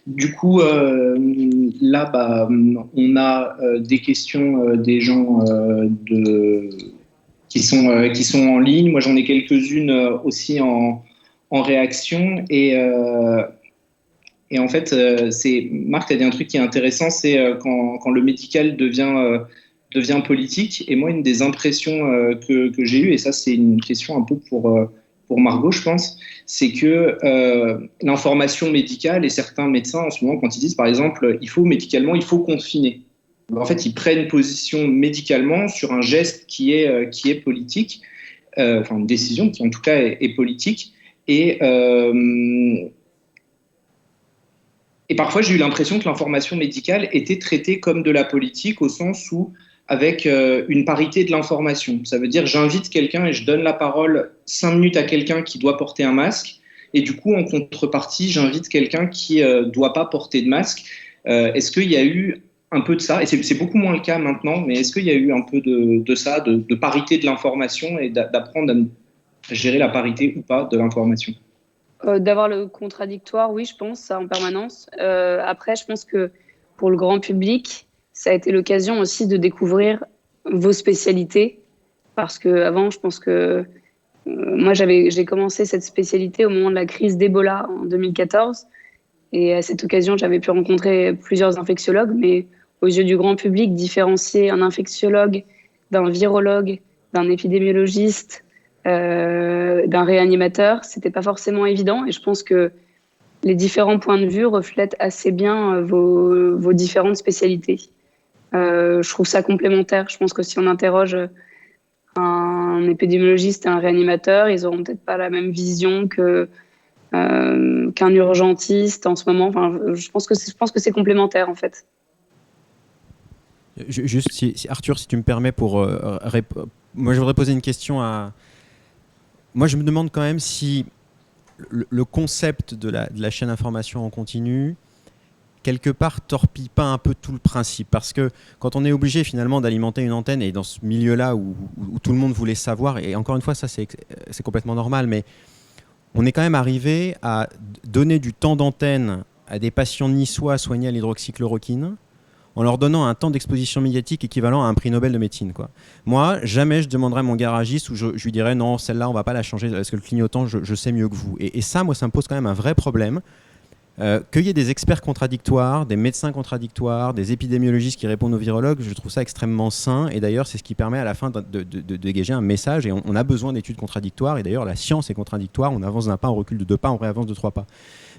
Du coup, là, on a des questions des gens qui sont en ligne. Moi, j'en ai quelques-unes aussi en réaction. Et en fait, Marc, tu as dit un truc qui est intéressant, c'est quand le médical devient politique. Et moi, une des impressions que j'ai eues, et ça, c'est une question un peu pour Margot, je pense, c'est que l'information médicale et certains médecins, en ce moment, quand ils disent, par exemple, médicalement, il faut confiner. En fait, ils prennent position médicalement sur un geste qui est politique, enfin une décision qui, en tout cas, est politique. Et, euh, et parfois, j'ai eu l'impression que l'information médicale était traitée comme de la politique au sens où, avec une parité de l'information. Ça veut dire, j'invite quelqu'un et je donne la parole 5 minutes à quelqu'un qui doit porter un masque. Et du coup, en contrepartie, j'invite quelqu'un qui ne doit pas porter de masque. Est-ce qu'il y a eu un peu de ça? Et c'est beaucoup moins le cas maintenant, mais est-ce qu'il y a eu un peu de ça, de parité de l'information et d'apprendre à gérer la parité ou pas de l'information? D'avoir le contradictoire, oui, je pense, ça en permanence. Après, je pense que pour le grand public, ça a été l'occasion aussi de découvrir vos spécialités. Parce que avant, je pense que moi, j'ai commencé cette spécialité au moment de la crise d'Ebola en 2014. Et à cette occasion, j'avais pu rencontrer plusieurs infectiologues, mais aux yeux du grand public, différencier un infectiologue d'un virologue, d'un épidémiologiste, d'un réanimateur, c'était pas forcément évident. Et je pense que les différents points de vue reflètent assez bien vos différentes spécialités. Je trouve ça complémentaire. Je pense que si on interroge un épidémiologiste et un réanimateur, ils auront peut-être pas la même vision qu'un urgentiste en ce moment. Enfin, je pense que c'est complémentaire en fait. Juste, Arthur, si tu me permets, moi je voudrais poser une question à. Moi, je me demande quand même si le concept de la chaîne information en continu, quelque part, torpille pas un peu tout le principe. Parce que quand on est obligé finalement d'alimenter une antenne, et dans ce milieu-là où tout le monde voulait savoir, et encore une fois, ça c'est complètement normal, mais on est quand même arrivé à donner du temps d'antenne à des patients niçois soignés à l'hydroxychloroquine en leur donnant un temps d'exposition médiatique équivalent à un prix Nobel de médecine, quoi. Moi, jamais je demanderais à mon garagiste ou je lui dirais non, celle-là, on va pas la changer parce que le clignotant, je sais mieux que vous. Et ça, moi, ça me pose quand même un vrai problème. Qu'il y ait des experts contradictoires, des médecins contradictoires, des épidémiologistes qui répondent aux virologues, je trouve ça extrêmement sain. Et d'ailleurs, c'est ce qui permet à la fin de dégager un message. Et on a besoin d'études contradictoires. Et d'ailleurs, la science est contradictoire. On avance d'un pas, on recule de 2 pas, on réavance de 3 pas.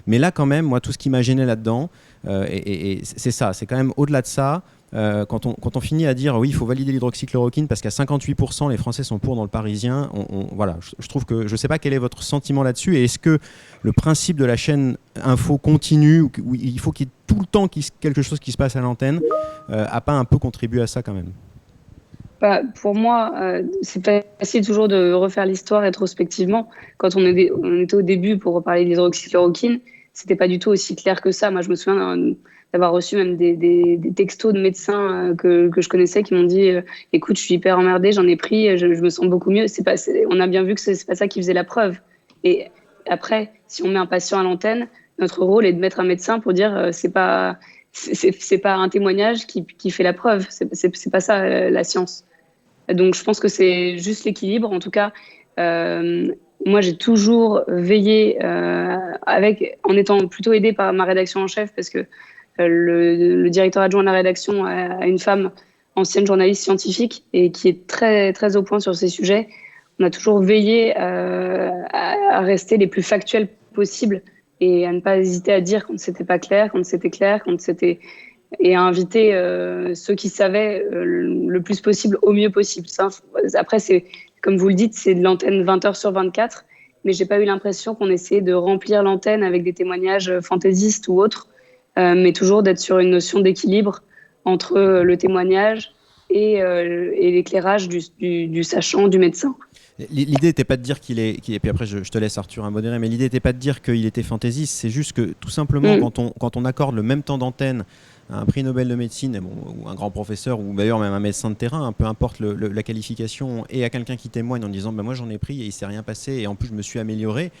Mais là, quand même, moi, tout ce qui m'a gêné là-dedans, et c'est ça, c'est quand même au-delà de ça. Quand on finit à dire oui, il faut valider l'hydroxychloroquine parce qu'à 58% les Français sont pour dans le Parisien, voilà, je trouve que je ne sais pas quel est votre sentiment là-dessus et est-ce que le principe de la chaîne info continue où il faut qu'il y ait tout le temps quelque chose qui se passe à l'antenne a pas un peu contribué à ça quand même? Bah, pour moi, c'est facile toujours de refaire l'histoire rétrospectivement. Quand on était au début pour reparler de l'hydroxychloroquine, c'était pas du tout aussi clair que ça. Moi, je me souviens d'avoir reçu même des textos de médecins que je connaissais qui m'ont dit écoute, je suis hyper emmerdée, j'en ai pris, je me sens beaucoup mieux. On a bien vu que c'est pas ça qui faisait la preuve. Et après, si on met un patient à l'antenne, notre rôle est de mettre un médecin pour dire c'est pas un témoignage qui fait la preuve. C'est pas ça la science. Donc, je pense que c'est juste l'équilibre. En tout cas, euh, moi, j'ai toujours veillé en étant plutôt aidée par ma rédaction en chef, parce que le directeur adjoint de la rédaction a une femme ancienne journaliste scientifique et qui est très, très au point sur ces sujets. On a toujours veillé à rester les plus factuels possibles et à ne pas hésiter à dire quand c'était pas clair, quand c'était clair, quand c'était et à inviter ceux qui savaient le plus possible au mieux possible. Ça, après, c'est comme vous le dites, c'est de l'antenne 20 heures sur 24, mais j'ai pas eu l'impression qu'on essayait de remplir l'antenne avec des témoignages fantaisistes ou autres, mais toujours d'être sur une notion d'équilibre entre le témoignage et l'éclairage du sachant, du médecin. L'idée n'était pas de dire et puis après je te laisse Arthur à modérer, mais l'idée n'était pas de dire qu'il était fantaisiste, c'est juste que tout simplement quand on accorde le même temps d'antenne à un prix Nobel de médecine, ou un grand professeur, ou d'ailleurs même un médecin de terrain, peu importe la qualification, et à quelqu'un qui témoigne en disant bah, moi j'en ai pris et il ne s'est rien passé et en plus je me suis amélioré,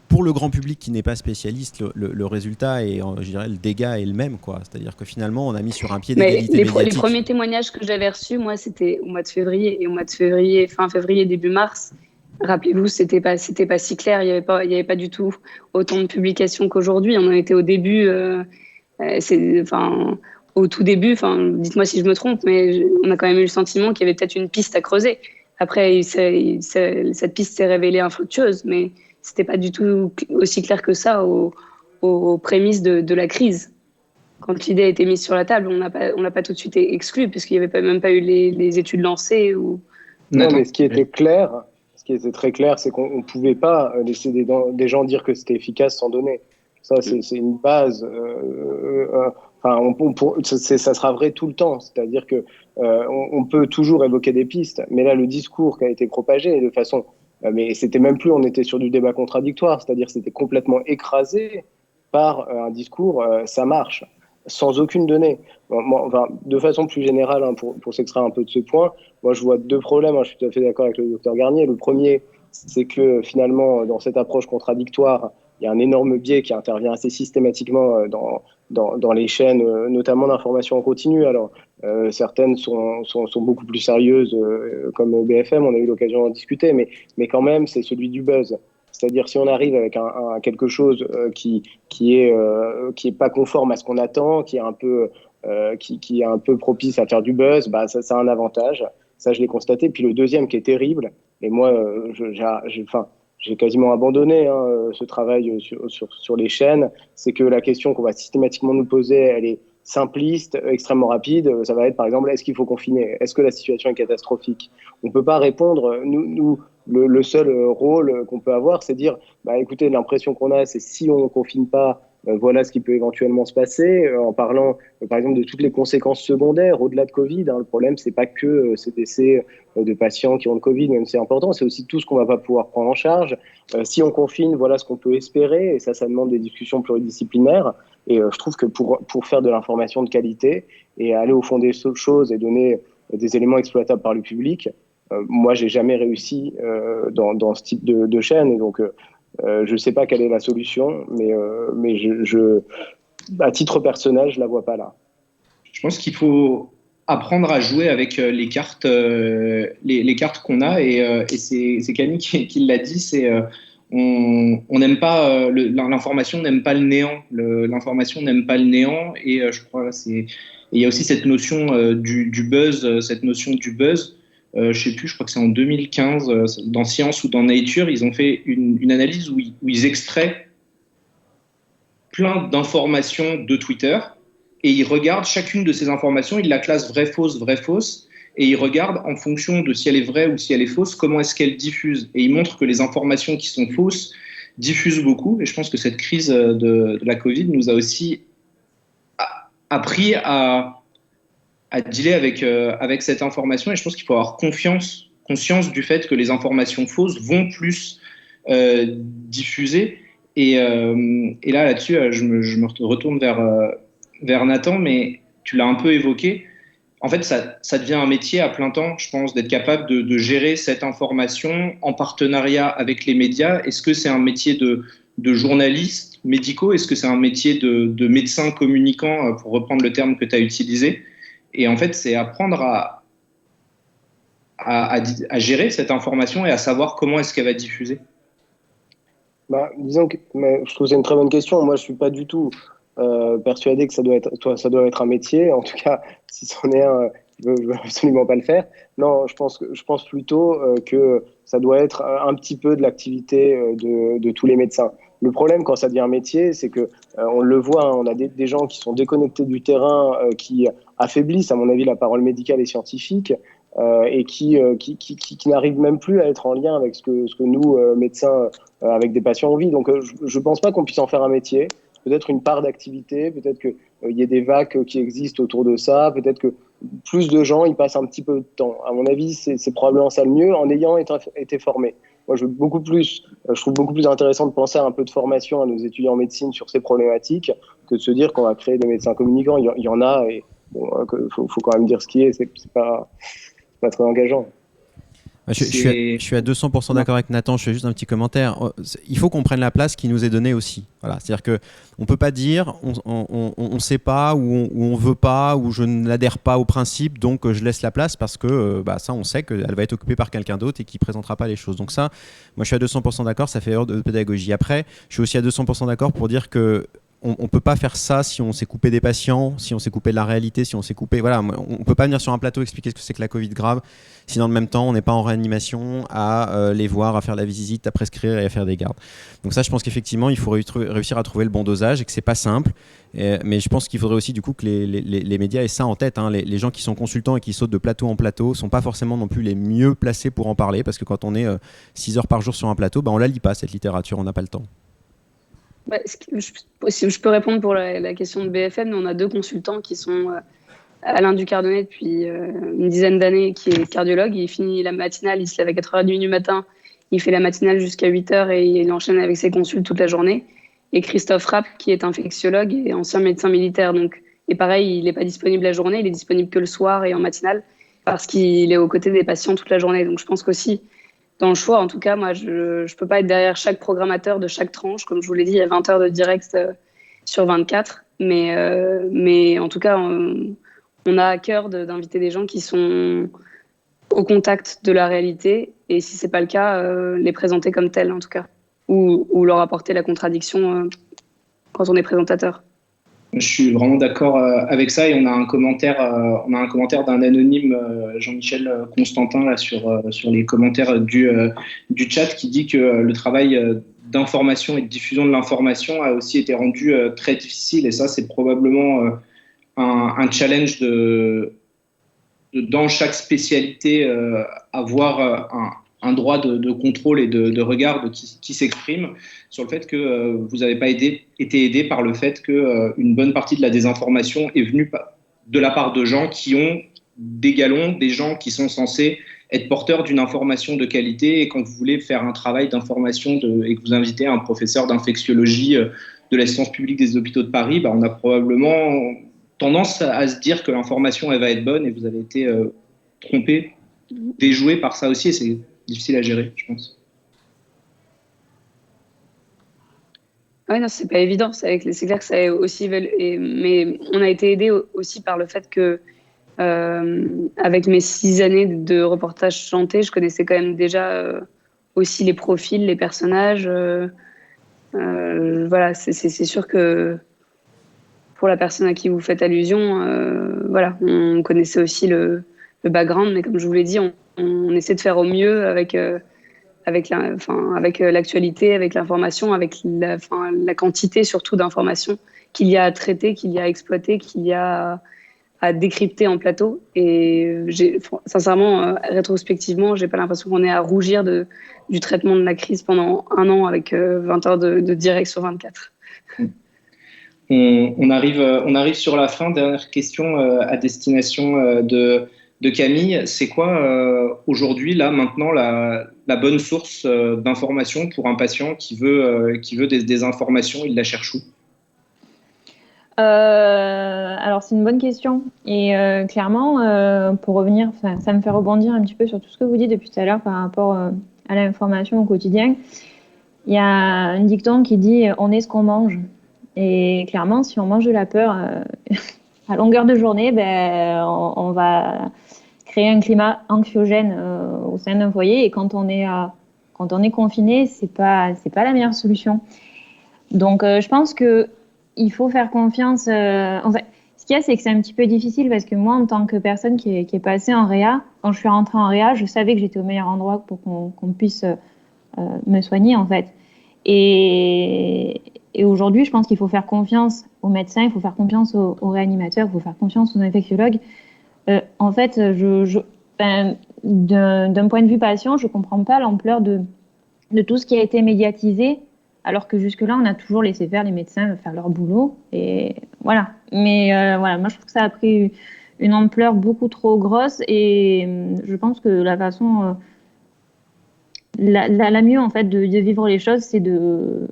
pour le grand public qui n'est pas spécialiste, le résultat et je dirais le dégât est le même, quoi. C'est-à-dire que finalement, on a mis sur un pied d'égalité médiatique. Les premiers témoignages que j'avais reçus, moi, c'était au mois de février. Et au mois de février, fin février, début mars, rappelez-vous, c'était pas si clair. Il y avait pas du tout autant de publications qu'aujourd'hui. On en était au début, au tout début. Enfin, dites-moi si je me trompe, mais on a quand même eu le sentiment qu'il y avait peut-être une piste à creuser. Après, cette piste s'est révélée infructueuse, mais c'était pas du tout aussi clair que ça aux prémices de la crise. Quand l'idée a été mise sur la table, on n'a pas tout de suite exclu, puisqu'il n'y avait même pas eu les études lancées. Non, mais ce qui était très clair, c'est qu'on ne pouvait pas laisser des gens dire que c'était efficace sans données. Ça, c'est une base. Ça sera vrai tout le temps. C'est-à-dire que on peut toujours évoquer des pistes, mais là, le discours qui a été propagé de façon... mais c'était même plus, on était sur du débat contradictoire, c'est-à-dire c'était complètement écrasé par un discours, ça marche, sans aucune donnée. De façon plus générale, pour s'extraire un peu de ce point, moi je vois deux problèmes, je suis tout à fait d'accord avec le docteur Garnier. Le premier, c'est que finalement, dans cette approche contradictoire, il y a un énorme biais qui intervient assez systématiquement dans les chaînes, notamment d'information en continu. Alors, certaines sont beaucoup plus sérieuses, comme BFM, on a eu l'occasion d'en discuter, mais quand même, c'est celui du buzz. C'est-à-dire, si on arrive avec quelque chose qui est pas conforme à ce qu'on attend, qui est un peu propice à faire du buzz, ça a un avantage. Ça, je l'ai constaté. Puis le deuxième qui est terrible, et moi, j'ai quasiment abandonné ce travail sur les chaînes, c'est que la question qu'on va systématiquement nous poser, elle est simpliste, extrêmement rapide. Ça va être, par exemple, est-ce qu'il faut confiner ? Est-ce que la situation est catastrophique ? On ne peut pas répondre. Nous, le seul rôle qu'on peut avoir, c'est dire, écoutez, l'impression qu'on a, c'est si on ne confine pas, voilà ce qui peut éventuellement se passer, en parlant, par exemple, de toutes les conséquences secondaires au-delà de Covid. Le problème, c'est pas que ces décès de patients qui ont le Covid, même si c'est important, c'est aussi tout ce qu'on va pas pouvoir prendre en charge. Si on confine, voilà ce qu'on peut espérer, et ça demande des discussions pluridisciplinaires. Et je trouve que pour faire de l'information de qualité et aller au fond des choses et donner des éléments exploitables par le public, moi, j'ai jamais réussi dans ce type de chaîne. Et donc, je sais pas quelle est la solution, mais à titre personnel, je la vois pas là. Je pense qu'il faut apprendre à jouer avec les cartes qu'on a, et c'est Camille qui l'a dit, c'est on n'aime pas l'information n'aime pas le néant, l'information n'aime pas le néant, et je crois il y a aussi cette notion du buzz, cette notion du buzz. Je sais plus, je crois que c'est en 2015, dans Science ou dans Nature, ils ont fait une analyse où ils extraient plein d'informations de Twitter, et ils regardent chacune de ces informations, ils la classent vraie, fausse, et ils regardent en fonction de si elle est vraie ou si elle est fausse, comment est-ce qu'elle diffuse. Et ils montrent que les informations qui sont fausses diffusent beaucoup, et je pense que cette crise de la Covid nous a aussi appris à dealer avec cette information, et je pense qu'il faut avoir conscience du fait que les informations fausses vont plus diffuser. Et là-dessus, je me retourne vers Nathan, mais tu l'as un peu évoqué. En fait, ça devient un métier à plein temps, je pense, d'être capable de gérer cette information en partenariat avec les médias. Est-ce que c'est un métier de journalistes médicaux ? Est-ce que c'est un métier de médecin communicant, pour reprendre le terme que tu as utilisé ? Et en fait, c'est apprendre à gérer cette information et à savoir comment est-ce qu'elle va diffuser. Disons que je trouve que c'est une très bonne question. Moi, je suis pas du tout persuadé que ça doit être un métier. En tout cas, si c'en est un, je veux absolument pas le faire. Non, je pense plutôt que ça doit être un petit peu de l'activité de tous les médecins. Le problème quand ça devient un métier, c'est que on le voit, on a des gens qui sont déconnectés du terrain, qui affaiblissent, à mon avis, la parole médicale et scientifique, et qui n'arrivent même plus à être en lien avec ce que nous, médecins, avec des patients, on vit. Donc, je pense pas qu'on puisse en faire un métier. Peut-être une part d'activité, peut-être qu'il y ait des vagues qui existent autour de ça, peut-être que plus de gens y passent un petit peu de temps. À mon avis, c'est probablement ça le mieux, en ayant été formé. Moi, je trouve beaucoup plus intéressant de penser à un peu de formation à nos étudiants en médecine sur ces problématiques que de se dire qu'on va créer des médecins communicants. Il y en a, et faut quand même dire ce qui est. C'est pas très engageant. Je suis à 200% d'accord avec Nathan. Je fais juste un petit commentaire. Il faut qu'on prenne la place qui nous est donnée aussi. Voilà. C'est-à-dire qu'on ne peut pas dire on ne sait pas ou on ne veut pas ou je n'adhère pas au principe, donc je laisse la place parce que ça, on sait qu'elle va être occupée par quelqu'un d'autre et qui ne présentera pas les choses. Donc ça, moi, je suis à 200% d'accord. Ça fait heure de pédagogie. Après, je suis aussi à 200% d'accord pour dire que on ne peut pas faire ça si on s'est coupé des patients, si on s'est coupé de la réalité, si on s'est coupé... Voilà, on ne peut pas venir sur un plateau expliquer ce que c'est que la Covid grave si dans le même temps on n'est pas en réanimation à les voir, à faire la visite, à prescrire et à faire des gardes. Donc ça, je pense qu'effectivement, il faut réussir à trouver le bon dosage et que c'est pas simple. Mais je pense qu'il faudrait aussi du coup que les médias aient ça en tête. Hein. Les gens qui sont consultants et qui sautent de plateau en plateau sont pas forcément non plus les mieux placés pour en parler parce que quand on est 6 heures par jour sur un plateau, on la lit pas cette littérature, on n'a pas le temps. Je peux répondre pour la question de BFM. On a 2 consultants qui sont Alain Ducardonnet depuis une dizaine d'années, qui est cardiologue. Il finit la matinale, il se lève à 4h30 du matin, il fait la matinale jusqu'à 8h et il enchaîne avec ses consultes toute la journée. Et Christophe Rapp, qui est infectiologue et ancien médecin militaire. Et pareil, il n'est pas disponible la journée, il est disponible que le soir et en matinale parce qu'il est aux côtés des patients toute la journée. Donc je pense qu'aussi, dans le choix, en tout cas, moi, je ne peux pas être derrière chaque programmateur de chaque tranche. Comme je vous l'ai dit, il y a 20 heures de direct sur 24. Mais en tout cas, on a à cœur d'inviter des gens qui sont au contact de la réalité. Et si ce n'est pas le cas, les présenter comme tels, en tout cas. Ou leur apporter la contradiction quand on est présentateur. Je suis vraiment d'accord avec ça et on a un commentaire d'un anonyme, Jean-Michel Constantin, là, sur les commentaires du chat qui dit que le travail d'information et de diffusion de l'information a aussi été rendu très difficile et ça c'est probablement un challenge dans chaque spécialité avoir un droit de contrôle et de regard qui s'exprime sur le fait que vous n'avez pas été aidé par le fait qu'une bonne partie de la désinformation est venue de la part de gens qui ont des galons, des gens qui sont censés être porteurs d'une information de qualité. Et quand vous voulez faire un travail d'information et que vous invitez un professeur d'infectiologie de la science publique des hôpitaux de Paris, on a probablement tendance à se dire que l'information elle va être bonne et vous avez été trompé, déjoué par ça aussi et c'est difficile à gérer, je pense. Oui, non, c'est pas évident. C'est clair que ça est aussi... Mais on a été aidé aussi par le fait que, avec mes 6 années de reportage santé, je connaissais quand même déjà aussi les profils, les personnages. Voilà, c'est sûr que pour la personne à qui vous faites allusion, voilà, on connaissait aussi le background, mais comme je vous l'ai dit, on essaie de faire au mieux avec l'actualité, avec l'information, avec la quantité surtout d'informations qu'il y a à traiter, qu'il y a à exploiter, qu'il y a à décrypter en plateau. Et sincèrement, rétrospectivement, j'ai pas l'impression qu'on est à rougir du traitement de la crise pendant 1 an avec 20 heures de direct sur 24. On arrive sur la fin. Dernière question à destination de Camille. C'est quoi aujourd'hui, là, maintenant, la bonne source d'information pour un patient qui veut des informations? Il la cherche où? Alors, c'est une bonne question. Et clairement, pour revenir, ça me fait rebondir un petit peu sur tout ce que vous dites depuis tout à l'heure par rapport à l'information au quotidien. Il y a un dicton qui dit « on est ce qu'on mange ». Et clairement, si on mange de la peur à longueur de journée, on va créer un climat anxiogène au sein d'un foyer. Et quand on est confiné, c'est pas la meilleure solution. Donc, je pense qu'il faut faire confiance. En fait, ce qu'il y a, c'est que c'est un petit peu difficile parce que moi, en tant que personne qui est passée en réa, quand je suis rentrée en réa, je savais que j'étais au meilleur endroit pour qu'on puisse me soigner, en fait. Et aujourd'hui, je pense qu'il faut faire confiance aux médecins, il faut faire confiance aux réanimateurs, il faut faire confiance aux infectiologues. En fait, d'un point de vue patient, je ne comprends pas l'ampleur de tout ce qui a été médiatisé, alors que jusque-là, on a toujours laissé faire les médecins faire leur boulot. Et voilà. Mais voilà, moi, je trouve que ça a pris une ampleur beaucoup trop grosse et je pense que la façon la mieux, en fait, de vivre les choses, c'est de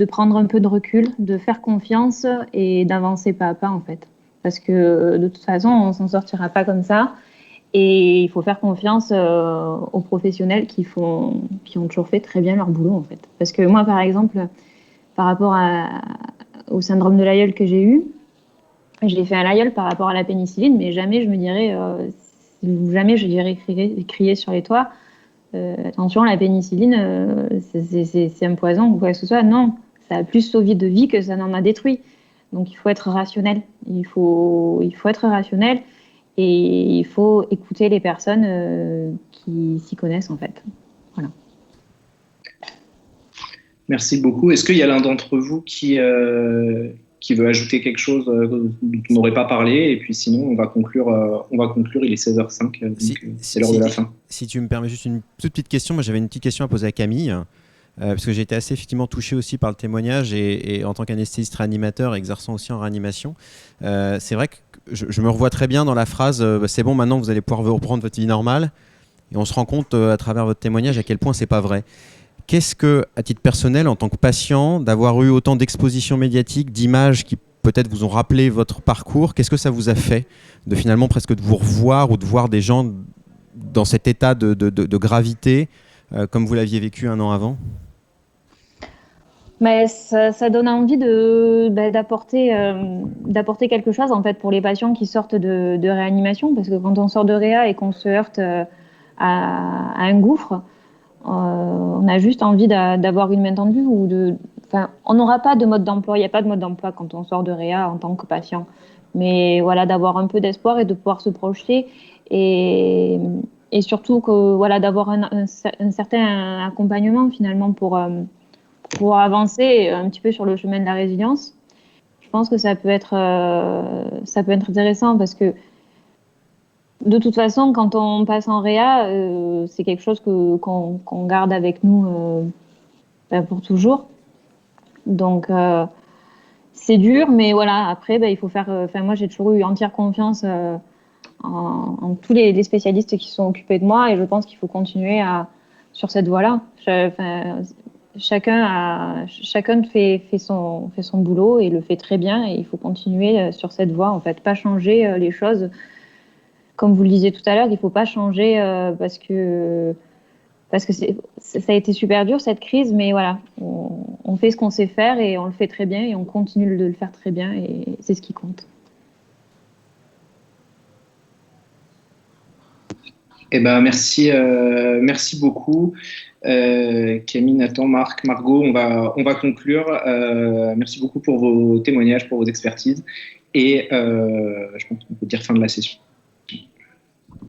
prendre un peu de recul, de faire confiance et d'avancer pas à pas, en fait. Parce que de toute façon, on s'en sortira pas comme ça. Et il faut faire confiance aux professionnels qui ont toujours fait très bien leur boulot, en fait. Parce que moi, par exemple, par rapport au syndrome de l'aïeul que j'ai eu, j'ai fait un l'aïeul par rapport à la pénicilline, mais jamais je me dirais, jamais je dirais crier sur les toits. Attention, la pénicilline, c'est un poison ou quoi que ce soit. Non, ça a plus sauvé de vie que ça n'en a détruit. Donc il faut être rationnel. Il faut être rationnel et il faut écouter les personnes qui s'y connaissent en fait. Voilà. Merci beaucoup. Est-ce qu'il y a l'un d'entre vous qui veut ajouter quelque chose dont on n'aurait pas parlé? Et puis sinon, on va conclure. Il est 16h05, donc c'est l'heure de la fin. Si tu me permets juste une toute petite question, moi j'avais une petite question à poser à Camille, parce que j'ai été assez effectivement touché aussi par le témoignage et en tant qu'anesthésiste réanimateur, exerçant aussi en réanimation, c'est vrai que je me revois très bien dans la phrase c'est bon, maintenant vous allez pouvoir reprendre votre vie normale, et on se rend compte à travers votre témoignage à quel point c'est pas vrai. Qu'est-ce que, à titre personnel, en tant que patient, d'avoir eu autant d'expositions médiatiques, d'images qui peut-être vous ont rappelé votre parcours, qu'est-ce que ça vous a fait de finalement presque de vous revoir ou de voir des gens dans cet état de gravité comme vous l'aviez vécu un an avant? Mais ça donne envie d'apporter quelque chose en fait pour les patients qui sortent de réanimation, parce que quand on sort de réa et qu'on se heurte à un gouffre, on a juste envie d'avoir une main tendue on n'aura pas de mode d'emploi. Il n'y a pas de mode d'emploi quand on sort de réa en tant que patient. Mais voilà, d'avoir un peu d'espoir et de pouvoir se projeter et surtout d'avoir un certain accompagnement finalement pour avancer un petit peu sur le chemin de la résilience. Je pense que ça peut être intéressant parce que de toute façon, quand on passe en réa, c'est quelque chose qu'on garde avec nous pour toujours. Donc, c'est dur, mais voilà, après, il faut faire... moi, j'ai toujours eu entière confiance en tous les spécialistes qui sont occupés de moi et je pense qu'il faut continuer sur cette voie-là. Chacun fait son boulot et le fait très bien et il faut continuer sur cette voie, en fait, pas changer les choses. Comme vous le disiez tout à l'heure, il ne faut pas changer parce que ça a été super dur cette crise, mais voilà, on fait ce qu'on sait faire et on le fait très bien et on continue de le faire très bien et c'est ce qui compte. Eh ben merci beaucoup Camille, Nathan, Marc, Margot. On va conclure. Merci beaucoup pour vos témoignages, pour vos expertises et je pense qu'on peut dire fin de la session.